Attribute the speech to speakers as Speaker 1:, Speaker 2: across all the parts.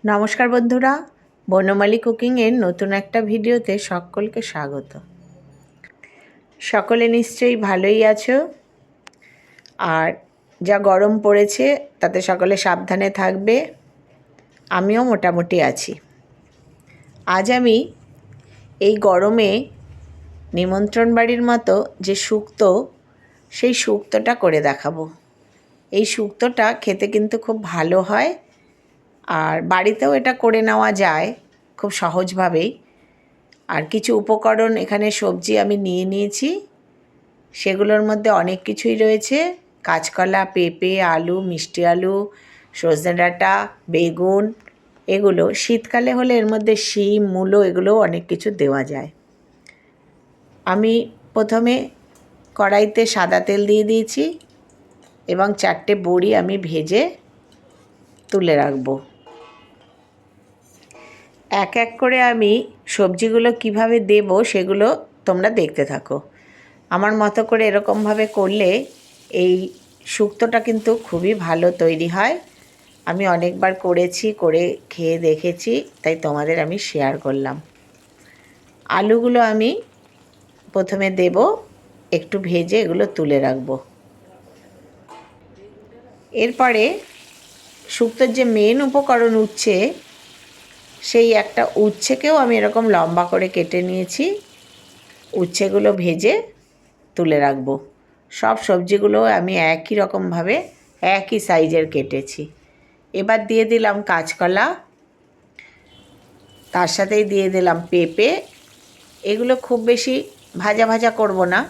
Speaker 1: নমস্কার বন্ধুরা, বনমালী কুকিংয়ের নতুন একটা ভিডিওতে সকলকে স্বাগত। সকলে নিশ্চয়ই ভালোই আছো, আর যা গরম পড়েছে তাতে সকলে সাবধানে থাকবে। আমিও মোটামুটি আছি। আজ আমি এই গরমে নিমন্ত্রণ বাড়ির মতো যে শুক্তো, সেই শুক্তোটা করে দেখাবো। এই শুক্তোটা খেতে কিন্তু খুব ভালো হয়, আর বাড়িতেও এটা করে নেওয়া যায় খুব সহজভাবেই। আর কিছু উপকরণ এখানে সবজি আমি নিয়ে নিয়েছি, সেগুলোর মধ্যে অনেক কিছুই রয়েছে। কাঁচকলা, পেঁপে, আলু, মিষ্টি আলু, সজনে ডাঁটা, বেগুন। এগুলো শীতকালে হলে এর মধ্যে শিম, মূলো, এগুলোও অনেক কিছু দেওয়া যায়। আমি প্রথমে কড়াইতে সাদা তেল দিয়ে দিয়েছি এবং 4টে বড়ি আমি ভেজে তুলে রাখবো। এক এক করে আমি সবজিগুলো কিভাবে দেব সেগুলো তোমরা দেখতে থাকো। আমার মতো করে এরকমভাবে করলে এই শুক্তোটা কিন্তু খুবই ভালো তৈরি হয়। আমি অনেকবার করেছি, করে খেয়ে দেখেছি, তাই তোমাদের আমি শেয়ার করলাম। আলুগুলো আমি প্রথমে দেব, একটু ভেজে এগুলো তুলে রাখবো। এরপরে শুক্তোর যে মেন উপকরণ উচ্ছে, সেই একটা উচ্ছেকেও আমি এরকম লম্বা করে কেটে নিয়েছি। উচ্ছেগুলো ভেজে তুলে রাখবো। সব সবজিগুলো আমি একই রকমভাবে একই সাইজের কেটেছি। এবার দিয়ে দিলাম কাঁচকলা, তার সাথেই দিয়ে দিলাম পেঁপে। এগুলো খুব বেশি ভাজা ভাজা করব না,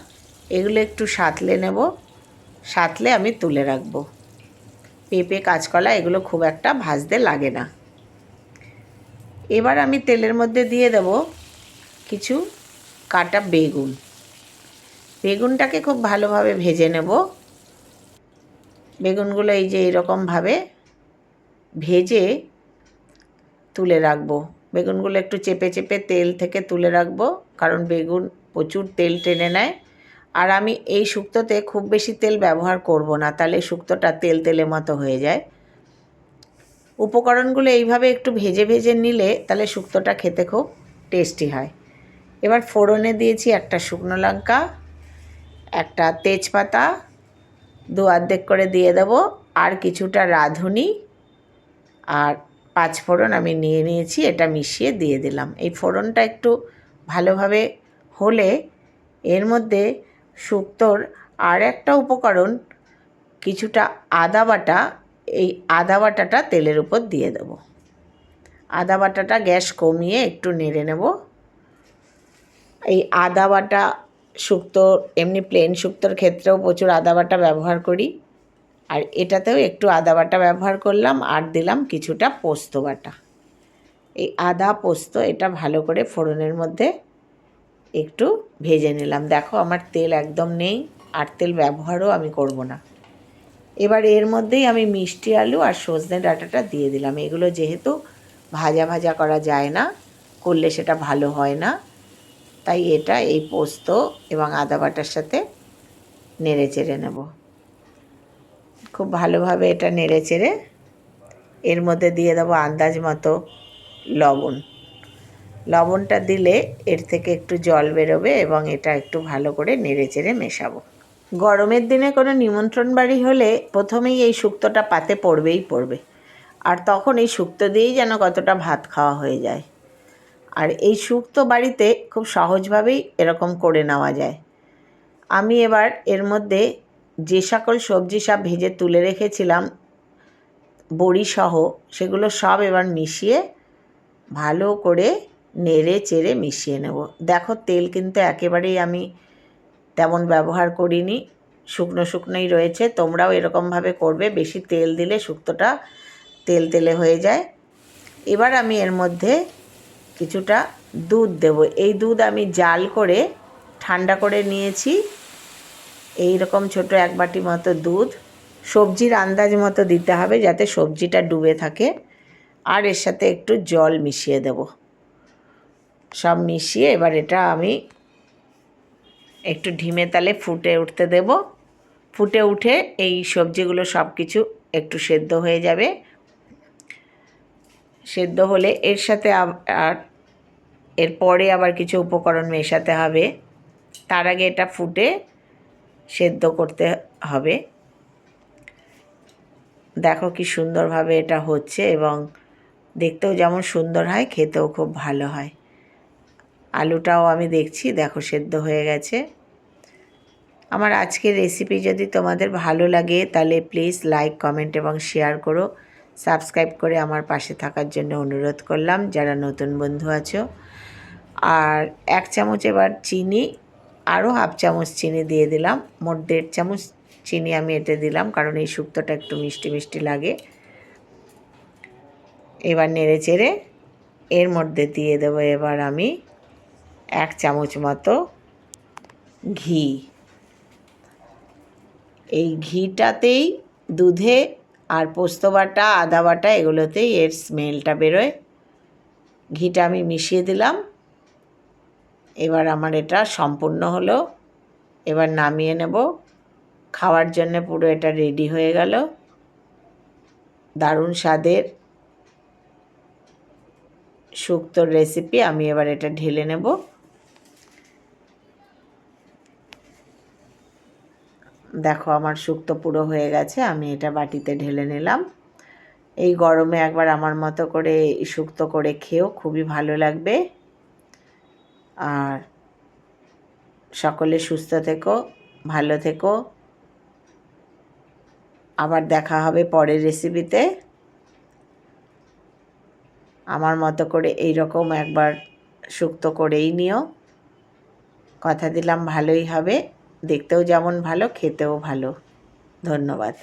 Speaker 1: এগুলো একটু সাঁতলে নেব, সাঁতলে আমি তুলে রাখবো। পেঁপে, কাঁচকলা এগুলো খুব একটা ভাজতে লাগে না। এবার আমি তেলের মধ্যে দিয়ে দেব কিছু কাটা বেগুন। বেগুনটাকে খুব ভালোভাবে ভেজে নেব। বেগুনগুলো এই যে এরকমভাবে ভেজে তুলে রাখবো। বেগুনগুলো একটু চেপে চেপে তেল থেকে তুলে রাখবো, কারণ বেগুন প্রচুর তেল টেনে নেয়। আর আমি এই শুক্তোতে খুব বেশি তেল ব্যবহার করব না, তাহলে শুক্তোটা তেল তেলে মতো হয়ে যায়। উপকরণগুলো এইভাবে একটু ভেজে ভেজে নিলে তাহলে শুক্তোটা খেতে খুব টেস্টি হয়। এবার ফোড়নে দিয়েছি একটা শুকনো লঙ্কা, একটা তেজপাতা, 2 অর্ধেক করে দিয়ে দেবো, আর কিছুটা রাঁধুনি, আর 5 ফোড়ন আমি নিয়ে নিয়েছি, এটা মিশিয়ে দিয়ে দিলাম। এই ফোড়নটা একটু ভালোভাবে হলে এর মধ্যে শুক্তোর আর একটা উপকরণ, কিছুটা আদা বাটা, এই আদা বাটাটা তেলের উপর দিয়ে দেব। আদা বাটাটা গ্যাস কমিয়ে একটু নেড়ে নেব। এই আদা বাটা শুক্তো, এমনি প্লেন শুক্তোর ক্ষেত্রেও প্রচুর আদা বাটা ব্যবহার করি, আর এটাতেও একটু আদা বাটা ব্যবহার করলাম, আর দিলাম কিছুটা পোস্ত বাটা। এই আদা পোস্ত এটা ভালো করে ফোড়নের মধ্যে একটু ভেজে নিলাম। দেখো আমার তেল একদম নেই, আর তেল ব্যবহারও আমি করব না। এবার এর মধ্যেই আমি মিষ্টি আলু আর সজনে ডাঁটাটা দিয়ে দিলাম। এগুলো যেহেতু ভাজা ভাজা করা যায় না, করলে সেটা ভালো হয় না, তাই এটা এই পোস্ত এবং আদা বাটার সাথে নেড়ে চেড়ে নেব। খুব ভালোভাবে এটা নেড়ে চেড়ে এর মধ্যে দিয়ে দেবো আন্দাজ মতো লবণ। লবণটা দিলে এর থেকে একটু জল বেরোবে এবং এটা একটু ভালো করে নেড়ে চেড়ে মেশাবো। গরমের দিনে কোনো নিমন্ত্রণ বাড়ি হলে প্রথমেই এই শুক্তোটা পাতে পড়বেই পড়বে, আর তখন এই শুক্তো দিয়েই যেন কতটা ভাত খাওয়া হয়ে যায়। আর এই শুক্তো বাড়িতে খুব সহজভাবেই এরকম করে নেওয়া যায়। আমি এবার এর মধ্যে যে সকল সবজি সব ভেজে তুলে রেখেছিলাম বড়ি সহ, সেগুলো সব এবার মিশিয়ে ভালো করে নেড়ে চেড়ে মিশিয়ে নেব। দেখো তেল কিন্তু একেবারেই আমি তেমন ব্যবহার করিনি, শুকনো শুকনোই রয়েছে। তোমরাও এরকমভাবে করবে, বেশি তেল দিলে শুক্তোটা তেল তেলে হয়ে যায়। এবার আমি এর মধ্যে কিছুটা দুধ দেব। এই দুধ আমি জাল করে ঠান্ডা করে নিয়েছি। এই রকম ছোটো 1 বাটি মতো দুধ, সবজির আন্দাজ মতো দিতে হবে যাতে সবজিটা ডুবে থাকে। আর এর সাথে একটু জল মিশিয়ে দেব। সব মিশিয়ে এবার এটা আমি একটু ধিমে তালে ফুটে উঠতে দেব। ফুটে উঠে এই সবজিগুলো সব কিছু একটু সেদ্ধ হয়ে যাবে। সেদ্ধ হলে এর সাথে আর এরপরে আবার কিছু উপকরণ মেশাতে হবে। তার আগে এটা ফুটে সেদ্ধ করতে হবে। দেখো কি সুন্দরভাবে এটা হচ্ছে এবং দেখতেও যেমন সুন্দর হয়, খেতেও খুব ভালো হয়। আলুটাও আমি দেখছি, দেখো সেদ্ধ হয়ে গেছে। আমার আজকের রেসিপি যদি তোমাদের ভালো লাগে তাহলে প্লিজ লাইক, কমেন্ট এবং শেয়ার করো। সাবস্ক্রাইব করে আমার পাশে থাকার জন্য অনুরোধ করলাম যারা নতুন বন্ধু আছো। আর 1 চামচ এবার চিনি, আরও হাফ চামচ চিনি দিয়ে দিলাম। মোট 1.5 চামচ চিনি আমি এতে দিলাম, কারণ এই শুক্তোটা একটু মিষ্টি মিষ্টি লাগে। এবার নেড়ে চেড়ে এর মধ্যে দিয়ে দেবো এবার আমি 1 চামচ মতো ঘি। এই ঘিটাতেই দুধে আর পোস্ত বাটা, আদা বাটা এগুলোতেই এর স্মেলটা বেরোয়। ঘিটা আমি মিশিয়ে দিলাম। এবার আমার এটা সম্পূর্ণ হলো। এবার নামিয়ে নেব। খাওয়ার জন্য পুরো এটা রেডি হয়ে গেল। দারুণ স্বাদের শুক্তোর রেসিপি। আমি এবার এটা ঢেলে নেব। দেখো আমার শুক্তো পুরো হয়ে গেছে, আমি এটা বাটিতে ঢেলে নিলাম। এই গরমে একবার আমার মতো করে শুক্তো করে খেয়েও, খুবই ভালো লাগবে। আর সকলে সুস্থ থেকো, ভালো থেকো। আবার দেখা হবে পরের রেসিপিতে। আমার মতো করে এই রকম একবার শুক্তো করেই নিও। কথা দিলাম ভালোই হবে, দেখতেও যেমন ভালো, খেতেও ভালো। ধন্যবাদ।